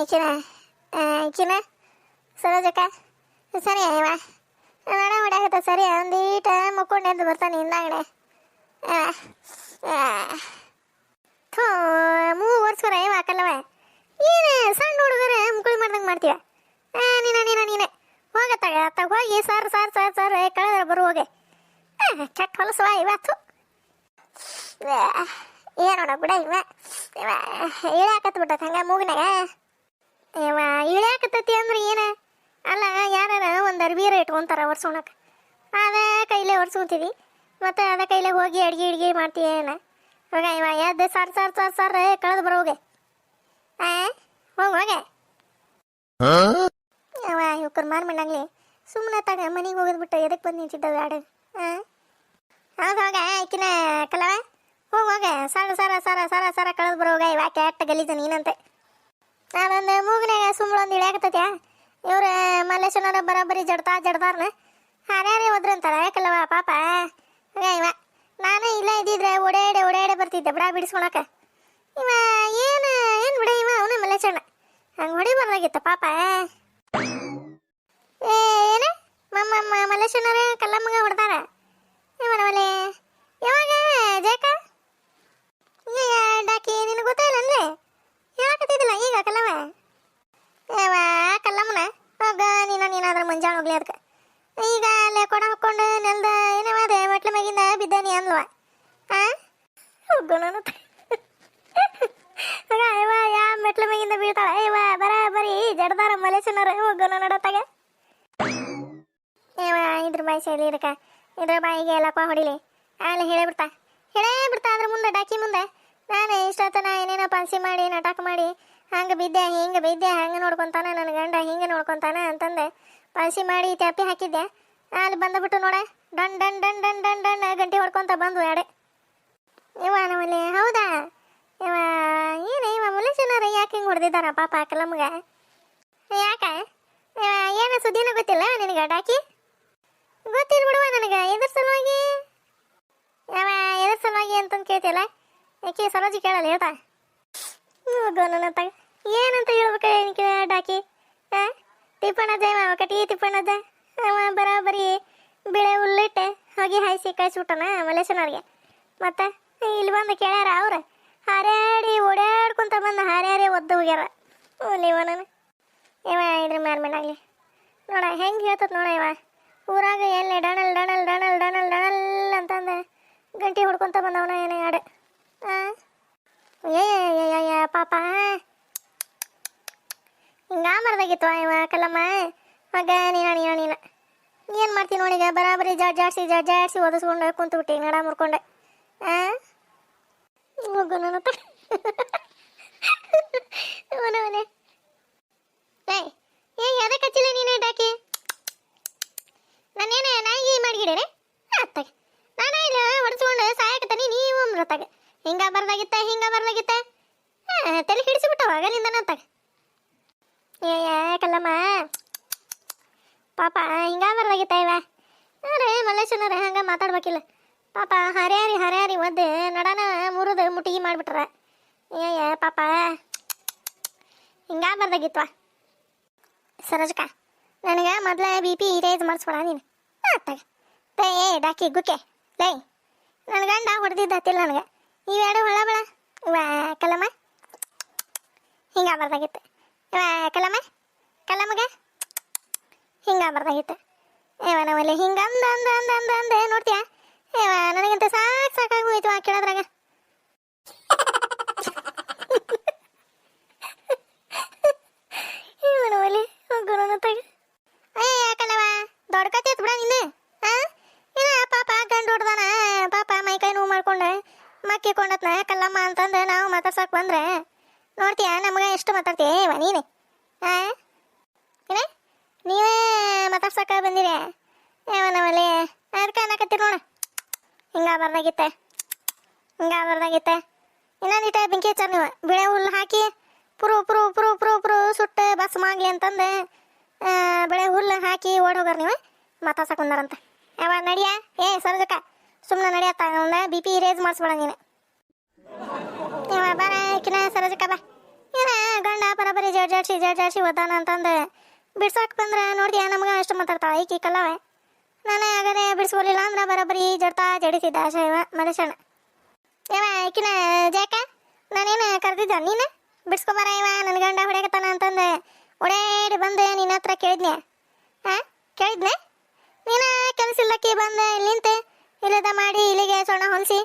ಈಕಿನ ಈಕಿನ ಸರೋಜಕ್ಕ ಸರಿ ಇವ ನಡ ಹೊಡ್ಯಾಕತ್ತ ಸರಿ ಒಂದೀಟ ಮುಕ್ಕೊಂಡು ಎದ್ದು ಬರ್ತಾನೆ ಹಿಂದಾಗಡೆ ಥೋ 3 ವರ್ಷರ ಇವ ಹಾಕಲ್ಲವ ಏನು ಸಣ್ಣ ಹುಡುಗರ ಮುಕ್ಕಳಿ ಮಾಡ್ದಂಗೆ ಮಾಡ್ತೀವ ನೀನೆ ಹೋಗತ್ತಾಗ ಅತ್ತಾಗ ಹೋಗಿ ಸರ್ ಕಳೆದ್ರೆ ಬರು ಹೋಗಿ ಕೆಟ್ಟ ಹೊಲಸವ ಇವತ್ತು ಏನೋಡ ಬಿಡ ಇವ ಇಳ್ಯಾಕತ್ ಬಿಟ್ಟತ್ ಹಂಗ ಮೂಗಿನಾಗ ಇವ ಇಳ್ಯಾಕತ್ತತಿ ಅಂದ್ರೆ ಏನು ಅಲ್ಲ ಯಾರ ಒಂದು ಅರ್ಬೀರ ಇಟ್ಕೊಂತಾರ ಒರ್ಸೋಣಕ್ಕೆ ಅದ ಕೈಲೇ ಒರ್ಸ್ಕೊಂತೀವಿ ಮತ್ತು ಅದ ಕೈಲೇ ಹೋಗಿ ಅಡ್ಗೆ ಮಾಡ್ತೀವಿ ಏನ ಹೋಗ ಇವ ಎದ್ದು ಸರ್ ಕಳೆದು ಬರೋಗೆ ಹೋಗೆ ಅವ ಇವ್ಕರ್ ಮಾರ್ಮಣ್ಣಂಗ್ಲಿ ಸುಮ್ಮನೆ ತಾಗ ಮನೆಗೆ ಹೋಗೋದ್ಬಿಟ್ಟು ಎದಕ್ಕೆ ಬಂದು ನಿಂತಿದ್ದ ಬ್ಯಾಡ ಹೌದು ಹೋಗ ಆಕಿನ ಕಲವ ಹೋಗ ಸರ ಕಳೆದು ಬರೋಗ ಇವ ಕೆಟ್ಟ ಗಲೀಜ ನೀನಂತೆ ಅದೊಂದು ಮೂಗಿನಾಗ ಸುಮ್ಮನೆ ಒಂದು ಇಳ್ಯಾಕತ್ತತ್ಯಾ ಇವ್ರ ಮಲ್ಲೇಶನವ್ರ ಬರಾಬರಿ ಜಡ್ದಾರ್ನ ಹಾರ್ಯಾರೇ ಹೋದ್ರಂತಾರ ಯಾಕಲ್ಲವ ಪಾಪ ಇವ ನಾನು ಇಲ್ಲ ಇದ್ದಿದ್ರೆ ಓಡಾಡೆ ಬರ್ತಿದ್ದೆ ಬಿಡ ಬಿಡಿಸ್ಕೊಳಕ ಇವ ಏನು ಬಿಡ ಇವ ಅವನು ಮಲ್ಲೇಶಣ್ಣ ಹಂಗೆ ಹೊಡಿಬಾರ್ದಾಗಿತ್ತ ಪಾಪ ಏನ ಮಲ್ಲೇಶನವ್ರೆ ಕಲ್ಲಮ್ಮಗ ಹೊಡೆದಾರ ಇವನವಲೆ ಯಾವಾಗ ಜಯಕ ಡಾಕಿ ನಿನಗೆ ಗೊತ್ತಾಯಿಲ್ಲನ್ಲೇ ಹೇಳಕತ್ತಿದ್ದಿಲ್ಲ ಈಗ ಕಲ್ಲವ ಯಾವ ಕಲ್ಲಮ್ಮನ ಹೋಗ ನೀನಾದ್ರ ಮುಂಜಾನೆ ಹೋಗ್ಲಿ ಅದಕ್ಕೆ ಈಗ ಅಲ್ಲೇ ಕೊಡ ಹಾಕ್ಕೊಂಡು ನೆಲ್ದ ಏನೇವಾದೆ ಮೆಟ್ಲ ಮ್ಯಾಗಿಂದ ಬಿದ್ದಾನಿ ಅಂದ್ಲವ ಹೋಗು ನಾನು ಇವ ಯಾ ಮೆಟ್ಲ ಮ್ಯಾಗಿಂದ ಬೀಳ್ತಾಳ ಇವ ಬರೀ ಜಡ್ದಾರ ಮಲೇಶನವ್ರ ಹೋಗೋಣ ನಡತ್ತಾಗ ಇವ ಇದ್ರ ಬಾಯಿ ಶೈಲಿ ಇದಕ್ಕೆ ಇದ್ರ ಬಾಯಿಗೆ ಎಲ್ಲಪ್ಪ ಹೊಡಿಲಿ ಅಲ್ಲಿ ಹೇಳೇ ಬಿಡ್ತಾ ಅದ್ರ ಮುಂದೆ ಡಾಕಿ ಮುಂದೆ ನಾನು ಇಷ್ಟೊತ್ತನ ಏನೇನೋ ಪನ್ಸಿ ಮಾಡಿ ನಾಟಕ ಮಾಡಿ ಹಂಗೆ ಬಿದ್ದೆ ಹಿಂಗೆ ಬಿದ್ದೆ ಹಂಗೆ ನೋಡ್ಕೊತಾನ ನನ್ನ ಗಂಡ ಹಿಂಗೆ ನೋಡ್ಕೊತಾನ ಅಂತಂದೆ ಪನ್ಸಿ ಮಾಡಿ ತ್ಯಾಪಿ ಹಾಕಿದ್ದೆ ಅಲ್ಲಿ ಬಂದುಬಿಟ್ಟು ನೋಡ ಡನ್ ಗಂಟೆ ಹೊಡ್ಕೊತ ಬಂದು ಎಡೆ ಇವ ನಮ್ಮಲ್ಲಿ ಹೌದಾ ಇವ ಇವ ಮಲೇಶನವ್ರ ಯಾಕೆ ಹಿಂಗೆ ಹೊಡೆದಿದ್ದಾರ ಪಾಪ ಕಲಮ್ಗ ಯಾಕೆ ಏನು ಸುದ್ದಿನೂ ಗೊತ್ತಿಲ್ಲ ನಿನಗೆ ಡಾಕಿ ಗೊತ್ತಿಲ್ಲ ಬಿಡುವ ನನಗೆ ಎದ್ರ ಸಲುವಾಗಿ ಅಂತಂದು ಕೇಳ್ತಿಲ್ಲ ಯಾಕೆ ಸರೋಜಿ ಕೇಳಲ್ಲ ಹೇಳ್ತಾ ನನ್ನ ತಗ ಏನಂತ ಹೇಳ್ಬೇಕು ಡಾಕಿ ತಿಪ್ಪಣ್ಣಜ್ಜ ಇವ ಕಟಿ ತಿಪ್ಪಣ್ಣಜ್ಜ ಅವ ಬರಾಬರಿ ಬಿಳೆ ಹುಲ್ಲಿಟ್ಟೆ ಹೋಗಿ ಹಾಯಿಸಿ ಕಳಿಸ್ಬಿಟ್ಟನ ಮಲೇಶನವ್ರಿಗೆ ಮತ್ತೆ ಇಲ್ಲಿ ಬಂದು ಕೇಳ್ಯಾರ ಅವ್ರು ಹಾರ್ಯಾಡಿ ಓಡಾಡ್ಕೊಂತ ಬಂದು ಹಾರ್ಯಾರೇ ಒದ್ದು ಹೋಗ್ಯಾರ ಇವ ನಾನು ಇವ ಇದ್ರ ಮ್ಯಾಲ್ಮೇಲಾಗಲಿ ನೋಡ ಹೆಂಗೆ ಹೇಳ್ತತ್ ನೋಡ ಇವ ಊರಾಗ ಎಲ್ಲಿ ಡಣಲ್ ಅಂತಂದು ಗಂಟೆ ಹೊಡ್ಕೊತ ಬಂದವನ ಏನೇ ಹಾಡು ಪಾಪ ಹಿಂಗಾಮರ್ದಾಗಿತ್ತು ಇವ ಕಲ್ಲಮ್ಮ ಮಗ ನೀನು ಏನು ಮಾಡ್ತೀನಿ ನೋಡೀಗ ಬರಾಬರಿ ಜಾಡ್ಸಿ ಓದಿಸ್ಕೊಂಡು ಕುಂತು ಬಿಟ್ಟು ನಡ ಮುರ್ಕೊಂಡೆ ಹೋಗು ನನ್ನ ಮನೆ ಅದಕ್ಕೆ ಹಚ್ಚಿಲ್ಲ ನೀನು ಡಾಕಿ ನಾನೇನು ನಾಯಿಗೆ ಮಾಡಿಗಿಡೇನೆ ಅತ್ತಾಗ ನಾನು ಇಲ್ಲ ಹೊಡೆಸ್ಕೊಂಡು ಸಾಯಕತ್ತಾನೆ ನೀವು ಮೃತಾಗ ಹಿಂಗ ಬರ್ದಾಗಿತ್ತ ತಲೆ ಹಿಡಿಸಿಬಿಟ್ಟವ ಆಗಲಿಂದ ನಂತಾಗ ಕಲ್ಲಮ್ಮ ಪಾಪ ಹಿಂಗ ಬರ್ದಾಗಿತ್ತ ಇವ ಅರೆ ಮಲ್ಲೇಶನವ್ರೆ ಹಂಗ ಮಾತಾಡ್ಬೇಕಿಲ್ಲ ಪಾಪ ಹರ್ಯಾರಿ ಒದ್ದು ನಡನ ಮುರಿದು ಮುಟ್ಟಿಗೆ ಮಾಡಿಬಿಟ್ರ ಪಾಪ ಹಿಂಗ ಬರ್ದಾಗಿತ್ವ ಸರೋಜಕ್ಕ ನನಗೆ ಮೊದಲೇ BP ರೇಸ್ ಮಾಡಿಸ್ಬೇಡ ನೀನು ಅತ್ತಾಗ ಡಾಕಿ ಗುಕ್ಕೆ ಲೈ ನನ್ನ ಗಂಡ ಹೊಡೆದಿದ್ದು ಹತ್ತಿಲ್ಲ ನನಗೆ ಇವೆರಡು ಹೊಳ ಇವ ಕಲ್ಲಮ್ಮ ಹಿಂಗ ಬರ್ದಾಗಿತ್ತು ಇವ ಕಲ್ಲಮ್ಮಗ ಹಿಂಗ ಬರ್ದಾಗಿತ್ತು ನಮ್ಮಲ್ಲಿ ಹಿಂಗಂದೆ ನೋಡ್ತೀಯ ನನಗಿಂತ ಸಾಕಾಗಿ ಹೋಯ್ತು ಆ ಕೇಳೋದ್ರಾಗ ನಮ್ಮಲ್ಲಿ ಹೋಗೋಣ ತಗ ಕಲ್ಲವ ದೊಡ್ಡ ಕತೆ ಬಿಡ ನೀನು ಪಾಪ ಗಂಡು ಹೊಡ್ದಾನ ಪಾಪ ಮೈಕೈ ನೋವು ಮಾಡ್ಕೊಂಡೆ ಮಕ್ಕಿಕೊಂಡತ್ನ ಕಲ್ಲಮ್ಮ ಅಂತಂದು ನಾವು ಮಾತಾಡ್ಸಕ್ ಬಂದ್ರೆ ನೋಡ್ತೀಯ ನಮಗೆ ಎಷ್ಟು ಮಾತಾಡ್ತೀಯ ನೀನೆ ನೀವೇ ಮಾತಾಡ್ಸಕ ಬಂದಿರಿ ನಮ್ಮಲ್ಲಿ ಅದಕ್ಕೆ ಅನ್ನಕತ್ತೀರಿ ನೋಡ ಹಿಂಗ ಬರ್ದಾಗಿತ್ತೆ ಇನ್ನೊಂದಿಟ್ಟ ಬೆಂಕಿ ಹಚ್ಚಾರ ನೀವು ಬಿಳೆ ಹುಲ್ಲು ಹಾಕಿ ಪುರು ಸುಟ್ಟು ಬಸ್ ಮಾಡ್ಲಿ ಅಂತಂದು ಬೆಳೆ ಹುಲ್ಲು ಹಾಕಿ ಓಡೋಗಾರ ನೀವು ಮಾತಾಡ್ಸಕ್ ಬಂದಾರಂತ ನಡಿಯ ಸರೋಜಕ್ಕ ಸುಮ್ಮನೆ ನಡಿಯತ್ತ BP ರೇಸ್ ಮಾಡಿಸ್ಬೇಡ ನೀನು ಬಾರ ಕಿನ ಸರೋಜಕ್ಕ ಬಾ ಏನ ಗಂಡ ಬರಬರಿ ಜಡ್ಜಾಡ್ಸಿ ಓದಾನ ಅಂತಂದು ಬಿಡ್ಸಾಕ್ ಬಂದ್ರೆ ನೋಡ್ತೀಯ ನಮ್ಗೆ ಅಷ್ಟು ಮಾತಾಡ್ತಾಳ ಈಕಿ ಕಲ್ಲವ. ನಾನು ಆಗಲೇ ಬಿಡಿಸ್ಕೊಲಿಲ್ಲ ಅಂದ್ರೆ ಬರಬರಿ ಜಡಿತಿದ್ದ ಶೈವ ಮನುಷ್ಯನ. ಏವ ಈಕಿನ ಜಾಕ ನಾನೇನು ಕರೆದಿದ್ದ ನೀನು ಬಿಡ್ಸ್ಕೊಬಾರ ಇವ ನನ್ನ ಗಂಡ ಹೊಡೆಯಕತ್ತಾನ ಅಂತಂದು ಓಡಾಡಿ ಬಂದು ನಿನ್ನ ಹತ್ರ ಕೇಳಿದ್ನೆ. ಕೇಳಿದ್ನೆ ನೀನು ಕೆಲಸ ಇಲ್ಲಕ್ಕಿ ಬಂದು ಇಲ್ಲಿ ನಿಂತು ಇಲ್ಲದ ಮಾಡಿ ಇಲ್ಲಿಗೆ ಸೊಣ್ಣ ಹೊಲಿಸಿ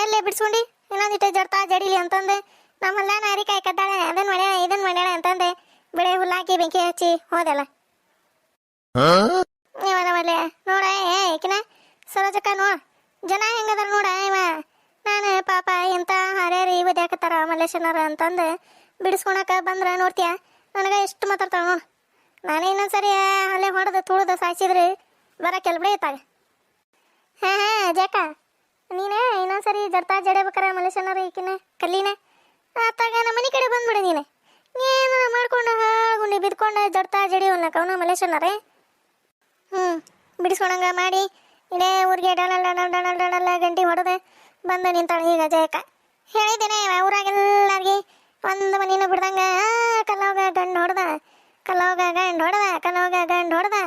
ಎಲ್ಲೇ ಬಿಡ್ಸ್ಕೊಂಡು ಇನ್ನೊಂದಿಟ್ಟು ಜಡಿಲಿ ಅಂತಂದು ನಮ್ಮ ಹೊಲ್ದಾನ ಅರಿಕಾಯಿ ಕದ್ದಾಳೆ ಅದನ್ನು ಮಾಡ್ಯಾಳ ಇದನ್ನು ಮಾಡ್ಯಾಳ ಅಂತಂದು ಬೆಳೆ ಹುಲ್ಲಾಕಿ ಬೆಂಕಿ ಹಚ್ಚಿ ಹೋದಲ್ಲ. ಇವನ ಒಳ್ಳೆ ನೋಡ ಈಕಿನ ಸರೋಜಕ್ಕ ನೋಡ ಜನ ಹೆಂಗದಾರ ನೋಡ ಇವ. ನಾನು ಪಾಪ ಎಂತ ಹಾರ್ಯಾರಿ ಒದ್ಯಾಕತ್ತಾರ ಮಲ್ಲೇಶನರ ಅಂತಂದು ಬಿಡಿಸ್ಕೊಳಕ ಬಂದ್ರೆ ನೋಡ್ತೀಯ ನನಗೆ ಎಷ್ಟು ಮಾತಾಡ್ತಾವ ನೋಡು. ನಾನು ಇನ್ನೊಂದ್ಸರಿ ಅಲ್ಲೇ ಹೊಡೆದು ತುಳಿದು ಸಾಯಿಸಿದ್ರೆ ಬರೋಕೆ ಬಿಡಿ ಇತ್ತಾಗ. ಜಾಕ ನೀನು ಇನ್ನೊಂದ್ಸರಿ ಜಡಿಬೇಕಾರ ಮಲ್ಲೇಶನರ ಈಕಿನ ಕಲ್ಲಿನ ಆತಾಗ ನಮ್ಮ ಮನೆ ಕಡೆ ಬಂದ್ಬಿಡು. ನೀನು ಏನು ಮಾಡ್ಕೊಂಡು ಹಾಳ್ಗುಂಡಿ ಬಿದ್ಕೊಂಡು ಜಡಿಯೋಲ್ಲಕ ಅವನು ಮಲ್ಲೇಶನರೇ. ಬಿಡಿಸ್ಕೊಳಂಗ ಮಾಡಿ ಇಡೇ ಊರಿಗೆ ಡಳಲ್ಲ ಗಂಟಿ ಹೊಡೆದು ಬಂದು ನಿಂತಾಳೆ ಈಗ ಜಯಕ. ಹೇಳಿದ್ದೇನೆ ಊರಾಗೆಲ್ಲರಿಗೆ ಒಂದು ಮನೇನ ಬಿಡ್ದಂಗ ಕಲ್ಲೋಗ ಗಂಡು ಹೊಡೆದ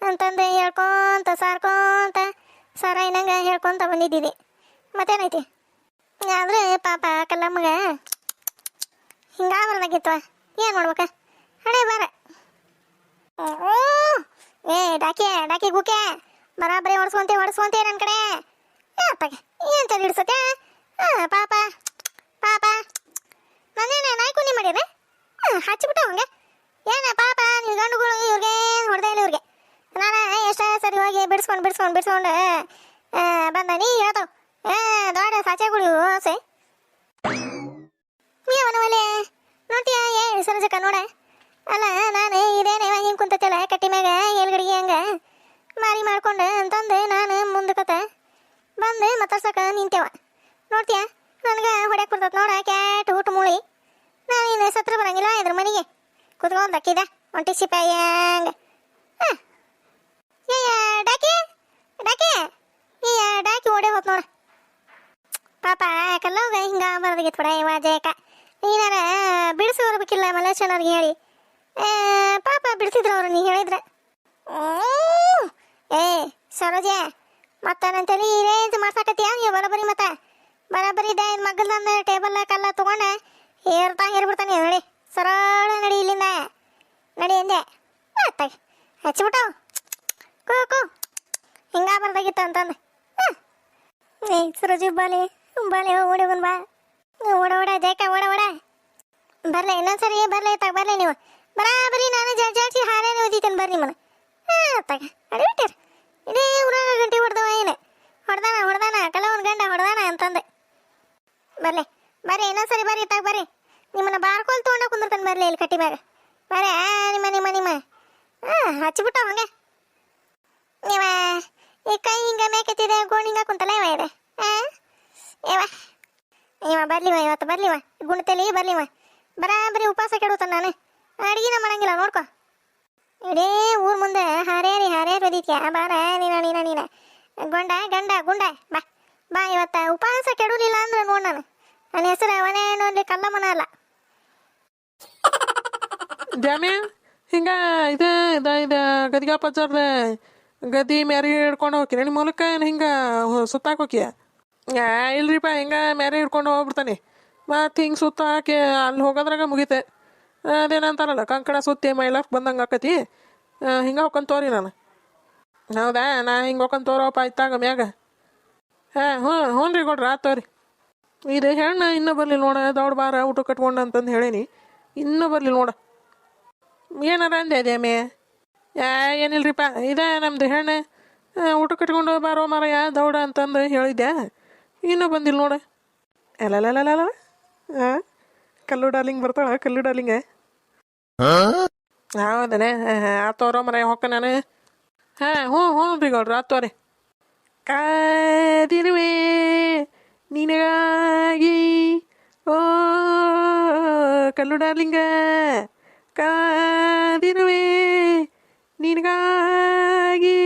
ಅಂತಂದು ಹೇಳ್ಕೊಂತ ಸಾರ್ಕೊಂತ ಸಾರಾಯಿನಂಗ ಹೇಳ್ಕೊಂತ ಬಂದಿದ್ದೀವಿ. ಮತ್ತೇನೈತಿ ಆದ್ರೆ ಪಾಪ ಕಲ್ಲಮ್ಮಗ ಹಿಂಗಾಗ್ಬಾರ್ದಾಗಿತ್ತವ. ಏನು ಮಾಡ್ಬೇಕ ಹಣೆ ಬಾರ. ಡಾಕಿ ಗುಕೆ ಬರಾಬರಿ ಹೊಡ್ಸ್ಕೊಂತೆ ನನ್ನ ಕಡೆ ಏನು ಚಲಿ ಹಿಡ್ಸತ್ತೆ. ಪಾಪ ನಾನೇನ ನಾಯ್ಕುನಿ ಮಾಡಿದ್ರೆ ಹಚ್ಚಿಬಿಟ್ಟು ಹಂಗೆ ಏನ ಪಾಪ ನೀವು ಗಂಡುಗಳು ಇವ್ರಿಗೆ ಹೊಡೆದ ಇಲ್ಲ ಇವ್ರಿಗೆ. ನಾನು ಎಷ್ಟೇ ಸರಿ ಹೋಗಿ ಬಿಡಿಸ್ಕೊಂಡು ಬಂದ ನೀ ಹೇಳ್ತಾವ ದೊಡ್ಡ ಸಾಚೆಗಳು ಆಸೆ ನೀವನ ಮೇಲೆ ನೋಡ್ತೀಯ ಸರಜಕ್ಕ ನೋಡ. ಅಲ್ಲ ನಾನು ಇದೇನೇ ಹಿಂಗೆ ಕುಂತಲ್ಲ ಕಟ್ಟಿ ಮ್ಯಾಗ ಎಲ್ಗಡಿಗೆ ಹಂಗೆ ಮಾರಿ ಮಾಡ್ಕೊಂಡು ಅಂತಂದು ನಾನು ಮುಂದಕತ್ತ ಬಂದು ಮಾತಾಡ್ಸಕ ನಿಂತೇವ. ನೋಡ್ತೀಯ ನನಗೆ ಹೊಡ್ಯಾಕ್ ಬರ್ತತ್ ನೋಡ ಕ್ಯಾಟ್ ಊಟ ಮೂಳಿ. ನಾನು ಇನ್ನು ಸತ್ರ ಬರಂಗಿಲ್ಲ ಇದ್ರ ಮನೆಗೆ ಕುತ್ಕೊಂಡು ಅಕ್ಕಿದ ಒಂಟಿ ಸಿಪಾಯಿ ಹಂಗೆ. ಡಾಕಿ ಓಡೇ ಹೋತ್ ನೋಡ. ಪಾಪ ಕಲ್ಲೋಗ ಹಿಂಗ ಬರೋದಾಗಿತ್ತು ಬಿಡ ಇವ ಜಯಕ. ನೀನಾರ ಬಿಡಿಸಿ ಬರ್ಬೇಕಿಲ್ಲ ಮಲ್ಲೇಶನವ್ರಿಗೆ ಹೇಳಿ. ಪಾಪ ಬಿಡಿಸಿದ್ರು ಅವ್ರು ನೀ ಹೇಳಿದ್ರೆ. ಸರೋಜ ಮತ್ತೆ ನನ್ನ ತಲೆ ರೇಂಜ್ ಮಾಡ್ಸಾಕತ್ತೀಯ ನೀವು ಬರೋಬರಿ ಮತ್ತೆ ಬರೋಬರಿ ಇದೆ ಮಗ್ಗಲ್ದಂದ ಟೇಬಲ್ ಕಲ್ಲ ತೊಗೊಂಡು ಹೇರ್ಬಿಡ್ತಾನೆ. ನಡಿ ಸರಳ ನಡಿ ಇಲ್ಲಿಂದ ನಡಿ ಅಂದೆ ಹಚ್ಚಿಬಿಟ್ಟವು ಕೂ ಹಿಂಗ ಬರ್ದಾಗಿತ್ತು ಅಂತಂದು. ಸರೋಜಿ ಬಾಲೆ ಓಡಿ ಹೋಗೋಣ ಬಾ ಓಡ ಜಯಕ ಓಡ ಬರ್ಲೆ ಇನ್ನೊಂದ್ಸರಿ ಬರ್ಲೆ ಬರ್ಲೆ ನೀವು ಬರಾಬರಿ ನಾನು ಜಾಡ್ಸಿ ಹಾರೇನೆ ಓದಿತೇನೆ ಬರ್ರಿ ಮನ ಅಡಿಬಿಟ್ಟಾರ ಇಡೀ ಊರಾಗ ಗಂಟೆ ಹೊಡೆದವ ಏನು ಹೊಡೆದಾನ ಕಲವನ್ ಗಂಡ ಹೊಡೆದಾನ ಅಂತಂದೆ. ಬರ್ರಿ ಇನ್ನೊಂದ್ಸರಿ ಬರ್ರಿ ಬರ್ರಿ ನಿಮ್ಮನ್ನ ಬಾರ್ಕೋಲ್ ತೊಗೊಂಡ ಕುಂದಿರ್ತಾನೆ ಬರ್ಲಿ ಇಲ್ಲಿ ಕಟ್ಟಿ ಮ್ಯಾಗ ಬರ್ರಿ ನಿಮ್ಮ ಹಚ್ಚಿಬಿಟ್ಟ ಹಂಗೆ ನೀವ ಈ ಕೈ ಹಿಂಗ ಮೇಕೆತ್ತಿದೆ ಗೋಣ್ ಹಿಂಗ ಕುಂತಲ್ಲ ಇದೆ ಇವ ಬರ್ಲಿವ ಇವತ್ತು ಬರ್ಲಿವ ಗುಣತಲಿ ಬರ್ಲಿವ ಬರಾಬರಿ ಉಪವಾಸ ಕೆಡುತ್ತಾನ. ನಾನು ಅಡಿಗೆನ ಮಾಡಂಗಿಲ್ಲ ನೋಡ್ಕೊ. ಇಡೀ ಊರ್ ಮುಂದೆ ಹಾರೇರಿ ಒದಿತ್ಯಾ ಬಾರ ನೀನ ಗುಂಡ ಬಾ ಇವತ್ತ ಉಪವಾಸ ಕೆಡಲಿಲ್ಲ ಅಂದ್ರೆ ನೋಡ್ ನನ್ನ ಹೆಸರು ಅವನೇ ನೋಡ್ಲಿ ಕಲ್ಲಮ್ಮನ ಅಲ್ಲ. ದ್ಯಾಮ್ಯ ಹಿಂಗ ಇದೆ ಗದಿಗ ಪಜ್ಜಾರ್ದ ಗದಿ ಮ್ಯಾರಿ ಹಿಡ್ಕೊಂಡು ಹೋಗ್ತೀನಿ ನಿಮ್ಮ ಮೂಲಕ ಹಿಂಗೆ ಸುತ್ತಾಕ್ ಹೋಕಿಯ. ಇಲ್ರಿಪ್ಪ ಹಿಂಗೆ ಮ್ಯಾರಿ ಹಿಡ್ಕೊಂಡು ಹೋಗ್ಬಿಡ್ತಾನೆ ಮತ್ತು ಹಿಂಗೆ ಸುತ್ತ ಹಾಕಿ ಅಲ್ಲಿ ಹೋಗೋದ್ರಾಗ ಮುಗಿತೆ. ಅದೇನಂತಾರಲ್ಲ ಕಂಕಣ ಸುತ್ತಿ ಮೈಲಾಕ್ ಬಂದಂಗೆ ಆಕತಿ ಹಿಂಗೆ ಹೋಗ್ಕೊಂಡು ತೋರಿ ನಾನು. ಹೌದಾ ನಾ ಹಿಂಗೆ ಹೋಗ್ಕೊಂಡು ತೋರಪ್ಪ ಆಯ್ತಾಗ ಮ್ಯಾಗ. ಹ್ಞೂ ರೀ ಕೊಡ್ರಿ ಆತ್ ತೋರಿ. ಇದು ಹೆಣ್ಣು ಇನ್ನೂ ಬರಲಿಲ್ಲ ನೋಡ ದೌಡ್ ಬಾರ ಊಟ ಕಟ್ಕೊಂಡು ಅಂತಂದು ಹೇಳೀನಿ ಇನ್ನೂ ಬರಲಿಲ್ಲ ನೋಡ. ಏನಾರ ಅಂದೆ ಅದೇಮೆ ಏನಿಲ್ರಿಪ್ಪ ಇದೆ ನಮ್ದು ಹೆಣ್ಣು ಊಟ ಕಟ್ಕೊಂಡು ಬಾರೋ ಮಾರಯ್ಯ ದೌಡ ಅಂತಂದು ಹೇಳಿದ್ದೆ ಇನ್ನೂ ಬಂದಿಲ್ಲ ನೋಡ. ಅಲ್ಲ ಕಲ್ಲು ಡಾರ್ಲಿಂಗ್ ಬರ್ತಾಳ ಕಲ್ಲು ಡಾರ್ಲಿಂಗ. ಹೌದನೇ ಆತೋರೋ ಮರ ಹೊಕ್ಕ ನಾನು. ಹ್ಞೂ ರೀ ಗೌಡ್ರಿ ಆತೋರಿ. ಕಾದಿರುವೆ ನಿನಗಾಗಿ ಓ ಕಲ್ಲು ಡಾರ್ಲಿಂಗ ಕಾದಿರುವೆ ನಿನಗಾಗಿ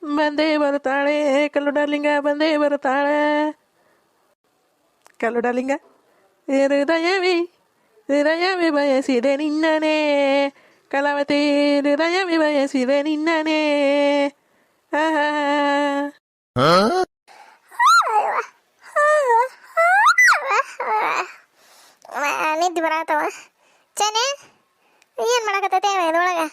ಬಂದೇ ಬರುತ್ತಾಳೆ ಕಲ್ಲು ಡಾರ್ಲಿಂಗ ಬಂದೇ ಬರುತ್ತಾಳೆ. ಕಲ್ಲು ಡಾರ್ಲಿಂಗ ಹೃದಯವೇ ಹೃದಯವೇ ಬಯಸಿದೆ ನಿನ್ನನೇ ಕಲಾವತಿ ಹೃದಯವೇ ಬಯಸಿದೆ ನಿನ್ನನೇ ಆಹಾ. ನಿದ್ದೆ ಬರತ್ತವ ಚೆನ್ನಿ ಏನು ಮಾಡಕತ್ತೈತೆ ಇದ್ರೊಳಗೆ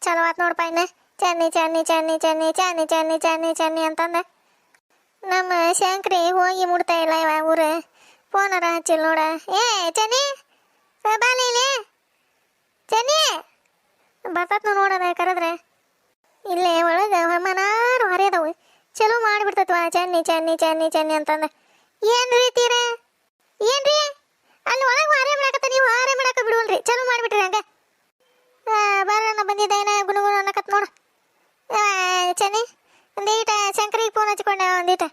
ಚಲೋ ಆತ್ ನೋಡಪ್ಪ ಇನ್ನ ಚೆನ್ನಿ ಚೆನ್ನಿ ಚೆನ್ನಿ ಚೆನ್ನಿ ಚೆನ್ನಿ ಚೆನ್ನಿ ಚೆನ್ನಿ ಚೆನ್ನಿ ಅಂತಂದ ನಮ್ಮ ಶಂಕ್ರಿ ಹೋಗಿ ಮುಡ್ತಾ ಇಲ್ಲ ಇವ ಊರು ಫೋನರ ಹಚ್ಚಿಲ್ಲ ನೋಡ ಏ ಚೆನ್ನಿ ಬಾಲಿ ಇಲ್ಲಿ ಚೆನ್ನಿ ಬರ್ತತ್ ನೋಡೋದ ಕರೆದ್ರೆ ಇಲ್ಲೇ ಒಳಗೆ ಮನಾರು ಹರಿಯದವು ಚಲೋ ಮಾಡಿಬಿಡ್ತತ್ವ ಚೆನ್ನಿ ಚೆನ್ನಿ ಚೆನ್ನಿ ಚೆನ್ನಿ ಅಂತಂದ ಏನ್ರಿ ತೀರ ಏನ್ರಿ ಅಲ್ಲಿ ಒಳಗೆ ಹಾರೆ ಮಾಡಕತ್ತ ನೀವು ಹಾರೆ ಮಾಡಕ ಬಿಡುವಲ್ರಿ ಚಲೋ ಮಾಡಿಬಿಟ್ರಿ ಹಂಗ ಬಾರಣ್ಣ ಬಂದಿದ್ದ ಏನ ಗುನುಗುನು ಅನ್ನಕತ್ ನೋಡು ಚೆನ್ನಿ ಒಂದೀಟ ಶಂಕರಿಗೆ ಫೋನ್ ಹಚ್ಕೊಂಡೆ ಒಂದೀಟ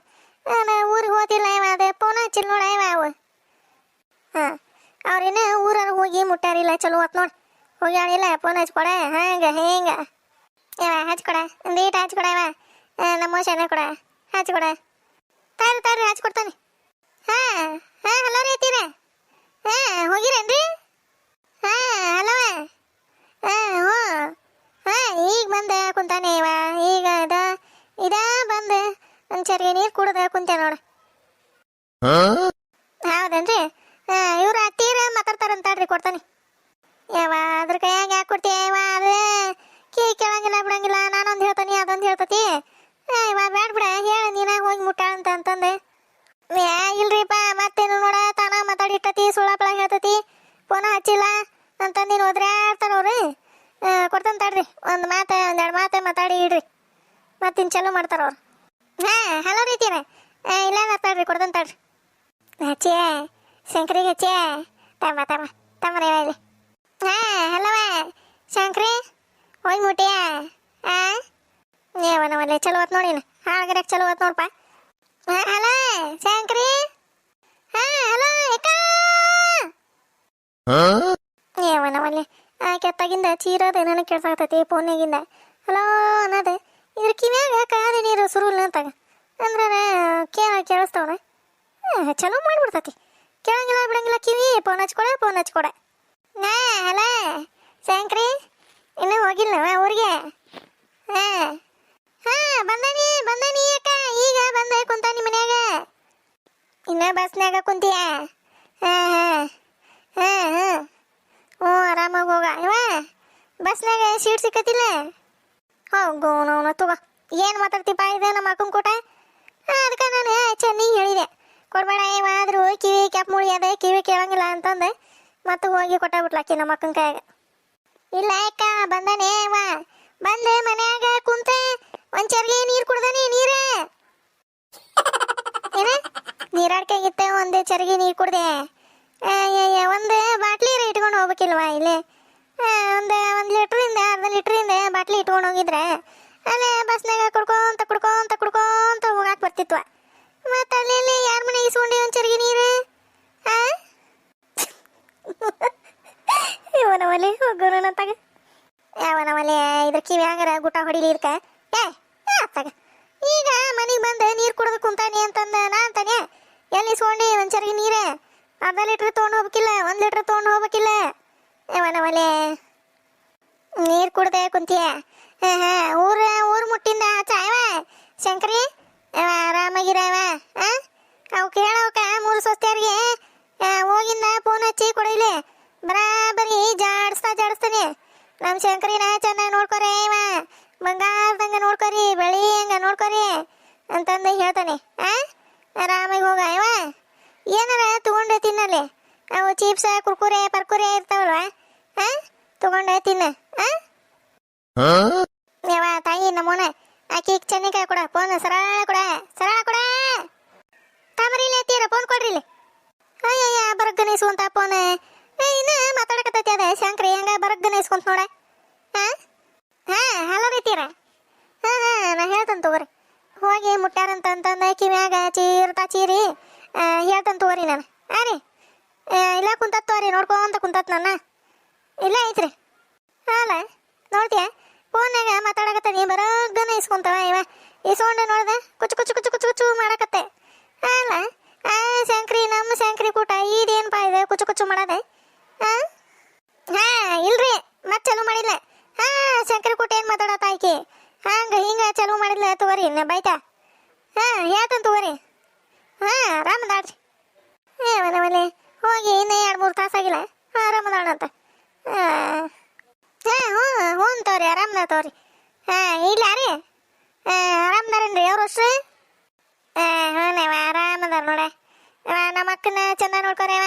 ನಾನು ಊರಿಗೆ ಹೋದಿಲ್ಲ ಇವ ಅದೇ ಫೋನ್ ಹಚ್ಚಿಲ್ಲ ನೋಡ ಇವ ಅವು ಹಾಂ ಅವ್ರಿನ್ನ ಊರಾರು ಹೋಗಿ ಮುಟ್ಟಾರಿಲ್ಲ ಚಲೋ ಆತ್ ನೋಡಿ ಹೋಗ್ಯಾಳಿಲ್ಲ ಫೋನ್ ಹಚ್ಕೊಡ ಹಂಗೆ ಹಿಂಗೆ ಇವ ಹಚ್ಕೊಡ ಒಂದೀಟ ಹಚ್ಕೊಡ ಇವ ನಮ್ಮ ಶನ ಕೊಡ ಹಚ್ಕೊಡ ತಾರಿ ತಾರಿ ಹಚ್ಕೊಡ್ತಾನೆ ಹಾಂ ಹಾಂ ಹಲೋ ರೀ ಐತೀರ ಹಾಂ ಹೋಗಿರೇನ್ರಿ ಹಾಂ ಹಲೋ ಹಾಂ ಹ್ಞೂ ಹಾಂ ಈಗ ಬಂದೆ ಕುಂತಾನೆ ಇವ ಈಗ ಇದ ಬಂದೆ ಒಂದು ಚರಿಗೆ ನೀರು ಕುಡ್ದ ಕುಂತೆ ನೋಡು ಹೌದೇನ್ರಿ ಇವ್ರು ಅತ್ತೀರ ಮಾತಾಡ್ತಾರಂತಾಡ್ರಿ ಕೊಡ್ತಾನೆ ಯಾವ ಅದ್ರ ಕೈಯಾಗ ಯಾಕೆ ಕೊಡ್ತೀಯ ಇವ ಅದು ಕೇಳಂಗಿಲ್ಲ ಬಿಡಂಗಿಲ್ಲ ನಾನೊಂದು ಹೇಳ್ತಾನೆ ಅದೊಂದು ಹೇಳ್ತತಿ ಇವ ಬ್ಯಾಡ ಬಿಡ ಹೇಳ ನೀನ ಹೋಗಿ ಮುಟ್ಟಾಳ ಅಂತಂದೆ ಇಲ್ರಿಪ್ಪ ಮತ್ತೇನು ನೋಡ ತಾನ ಮಾತಾಡಿರ್ತತಿ ಸುಳ್ಳಾಪಳ ಹೇಳ್ತತಿ ಫೋನ ಹಚ್ಚಿಲ್ಲ ಅಂತಂದಿನ ಹೋದ್ರಾಡ್ತಾರ ಅವ್ರು ಕೊಡ್ತಾನೆ ತಡ್ರಿ ಒಂದು ಒಂದೆರಡು ಮಾತು ಮಾತಾಡಿ ಇಡ್ರಿ ಮತ್ತಿನ್ ಚಲೋ ಮಾಡ್ತಾರ ಅವ್ರು ಹಾಂ ಹಲೋ ರೀತಿಯ ಇಲ್ಲ ಮಾತಾಡ್ರಿ ಕೊಡ್ತಾನೆ ತಡ್ರಿ ಹಚ್ಚೇ ಶಂಕರಿಗೆ ಹಚ್ಚೇ ತಮ್ಮರೇ ಇಲ್ಲಿ ಹಾಂ ಹಲವ ಶಂಕ್ರಿ ಹೋಗಿ ಮುಟ್ಟಿಯ ಹಾಂ ಏವನವಲ್ಲೇ ಚಲೋ ಹೊತ್ತು ನೋಡಿನ ಹಾಳಗರಕ್ಕೆ ಚಲೋ ಹೊತ್ತು ನೋಡಪ್ಪ ಹಾಂ ಹಲೋ ಶಂಕ್ರಿ ಹಾಂ ಹಲೋ ಏವನವಲ್ಲೇ ಕೆತ್ತಾಗಿಂದ ಚೀರೋದು ನನಗೆ ಕೇಳ್ಸಾಕತ್ತೈತಿ ಫೋನ್ಯಾಗಿಂದ ಹಲೋ ಅನ್ನೋದು ಇದ್ರ ಕಿವ್ಯಾಗ ಕಾದ ನೀರು ಸುರುಲ್ ಅಂತಾಗ ಅಂದ್ರೆ ಕೇಳಿಸ್ತವ್ರ ಚಲೋ ಮಾಡಿಬಿಡ್ತತಿ ಕೇಳಂಗಿಲ್ಲ ಬಿಡಂಗಿಲ್ಲ ಕಿವಿ ಫೋನ್ ಹಚ್ಕೊಡ ಹಾಂ ಹಲೋ ಶಂಕ್ರಿ ಇನ್ನೂ ಹೋಗಿಲ್ಲ ಊರಿಗೆ ಹಾಂ ಹಾಂ ಬಂದಾನಿ ಅಕ್ಕ ಈಗ ಬಂದೆ ಕುಂತಾನಿ ಮನ್ಯಾಗ ಇನ್ನ ಬಸ್ನ್ಯಾಗ ಕುಂತೀಯ ಹಾಂ ಹಾಂ ಹಾಂ ಹಾಂ ಹ್ಞೂ ಆರಾಮಾಗಿ ಹೋಗ ಇವ ಬಸ್ನಾಗ ಸೀಟ್ ಸಿಕ್ಕತಿಲ್ಲ ಹೋಗು ನೋವು ತಗೋ ಏನು ಮಾತಾಡ್ತೀಪ್ಪ ಇದೆ ನಮ್ಮ ಅಕ್ಕನ ಕೂಟ ಅದಕ್ಕೆ ನಾನು ಚೆನ್ನಿಗೆ ಹೇಳಿದೆ ಕೊಡ್ಬೇಡ ಇವ ಆದರೂ ಕಿವಿ ಕ್ಯಾಪ್ ಮುಳಿ ಅದೇ ಕಿವಿ ಕೇಳಂಗಿಲ್ಲ ಅಂತಂದೆ ಮತ್ತು ಹೋಗಿ ಕೊಟ್ಟಾಬಿಟ್ಲಾಕಿ ನಮ್ಮ ಅಕ್ಕನ ಕೈಯಾಗ ಇಲ್ಲ ಅಕ್ಕ ಬಂದಾನೆ ಇವ ಬಂದು ಮನ್ಯಾಗ ಕುಂತ ಒಂದು ಚರ್ಗೆ ನೀರು ಕುಡ್ದಾನೆ ನೀರೇ ಏನ ನೀರಾಡ್ಕಾಗಿತ್ತೆ ಒಂದು ಚರ್ಗೆ ನೀರು ಕುಡ್ದೆ ಒಂದು ಬಾಟ್ಲಿ ಇಟ್ಕೊಂಡು ಹೋಗ್ಬೇಕಿಲ್ವಾ ಇಲ್ಲಿ ಒಂದು ಲೀಟ್ರಿಂದ ಅರ್ಧ ಲೀಟ್ರಿಂದ ಬಾಟ್ಲಿ ಇಟ್ಕೊಂಡು ಹೋಗಿದ್ರೆ ಅಲ್ಲೇ ಬಸ್ನಾಗ ಕುಡ್ಕೊಂತ ಹೋಗಾಕ್ ಬರ್ತಿತ್ವ ಮತ್ತು ಅಲ್ಲಿ ಯಾರ ಮನೆಗೆ ಇಸ್ಕೊಂಡಿ ಒಂದು ಚರ್ಗಿ ನೀರು ಹಾಂ ಇವನವಲ್ಲಿ ಹೋಗೋಣಂತಾಗ ಯಾವನವಲ್ಲಿ ಇದ್ರ ಕಿವ್ಯಾಂಗರ ಗುಟ್ಟ ಹೊಡಿಲಿ ಇದಕ್ಕೆ ಅತ್ತಾಗ ಈಗ ಮನೆಗೆ ಬಂದು ನೀರು ಕುಡಿದು ಕುಂತಾನೆ ಅಂತಂದ ನಾ ಅಂತಾನೆ ಎಲ್ಲಿ ಇಸ್ಕೊಂಡಿ ಒಂದು ಚರ್ಗಿ ನೀರೇ ಅರ್ಧ ಲೀಟ್ರ್ ತೊಗೊಂಡು ಹೋಗ್ಬೇಕಿಲ್ಲ 1 ಲೀಟ್ರ್ ತೊಗೊಂಡು ಹೋಗ್ಬೇಕಿಲ್ಲ ಅವನವಲೆ ನೀರು ಕುಡ್ದೆ ಕುಂತೀಯ ಊರು ಮುಟ್ಟಿಂದ ಚಾಯವ ಶಂಕರಿ ಆರಾಮಾಗಿರವ ಅವು ಕೇಳವಕ್ಕ 3 ಸೊಸ್ತಿಯರಿಗೆ ಹೋಗಿಂದ ಫೋನ್ ಹಚ್ಚಿ ಕೊಡಿಲಿ ಬರಾಬರಿ ಜಾಡಿಸ್ತಾನೆ ನಮ್ಮ ಶಂಕರಿನ ಚೆನ್ನಾಗಿ ನೋಡ್ಕೊರಿ ಇವ ಬಂಗಾರದಂಗ ನೋಡ್ಕೊರಿ ಬೆಳಿ ಹಂಗ ನೋಡ್ಕೊರಿ ಅಂತಂದು ಹೇಳ್ತಾನೆ ಆರಾಮಾಗಿ ಹೋಗ ಇವ ಏನಾರ ತಗೊಂಡೆ ತಿನ್ನಲಿ ಅವು ಚಿಪ್ಸ್ ಕುರ್ಕುರೆ ಪರ್ಕುರೆ ಇರ್ತಾವಲ್ವ ತಗೊಂಡೆ ತಿನ್ನ ಯಾವ ತಾಯಿ ನಮ್ಮೋನ ಆಕಿ ಚೆನ್ನಿಕಾಯಿ ಕೊಡ ಫೋನ್ ಸರಳ ಕೊಡ ತಾಮರಿಲಿ ಎತ್ತೀರ ಫೋನ್ ಕೊಡ್ರಿಲಿ ಅಯ್ಯಯ್ಯ ಬರಗ್ಗನಿಸುವಂತ ಫೋನ್ ಇನ್ನು ಮಾತಾಡಕತ್ತೈತಿ ಅದ ಶಂಕ್ರಿ ಹೆಂಗ ಬರಗ್ಗನಿಸ್ಕೊಂತ ನೋಡ ಹಲೋ ರೀತೀರ ನಾ ಹೇಳ್ತೇನೆ ತಗೋರಿ ಹೋಗಿ ಮುಟ್ಟಾರಂತಂದ ಕಿವ್ಯಾಗ ಚೀರಿ ಹೇಳ್ತಂತ ತಗೋರಿ ನಾನು ರೀ ಇಲ್ಲ ಕುಂತತ್ ತೋರಿ ನೋಡ್ಕೊಂತ ಕುಂತತ್ ನನ್ನ ಇಲ್ಲ ಐತ್ರಿ ಅಲ್ಲ ನೋಡ್ತೀಯ ಫೋನ್ನಾಗ ಮಾತಾಡಕತ್ತೀನಿ ಬರೋಗನ ಇಸ್ಕೊಂತವ ಇವ ಇಸ್ಕೊಂಡೆ ನೋಡ್ದೆ ಕುಚ್ಚು ಮಾಡಕತ್ತೆ ಅಲ್ಲ ಆ ಶಂಕ್ರಿ ನಮ್ಮ ಶಂಕ್ರಿ ಕೂಟ ಇದೇನಪ್ಪ ಇದೆ ಕುಚ್ಚು ಕುಚ್ಚು ಮಾಡದೆ ಹಾಂ ಇಲ್ರಿ ಮತ್ತೆ ಚಲೋ ಮಾಡಿಲ್ಲ ಶಂಕರಿ ಕೂಟ ಏನು ಮಾತಾಡತ್ತ ಆಯ್ಕೆ ಹಿಂಗೆ ಚಲೋ ಮಾಡಿಲ್ಲ ತಗೋರಿ ಬೈತಾ ಹೇಳ್ತಾನೆ ತಗೋರಿ ರಾಮದಾಡ್ರಿ ಮನೆ ಹೋಗಿ ಇನ್ನೂ 2-3 ತಾಸಾಗಿಲ್ಲ ಆರಾಮದಾಳಂತ ಹ್ಞೂ ತಗೋರಿ ಆರಾಮದ ತಗೋರಿ ಇಲ್ಲ ರೀ ಆರಾಮದಾರೇನ್ರಿ ಅವ್ರು ಅಷ್ಟು ಹ್ಞೂ ಆರಾಮದಾರ ನೋಡ ನಮ್ಮ ಅಕ್ಕನ ಚಂದ ನೋಡ್ಕೊರೇವ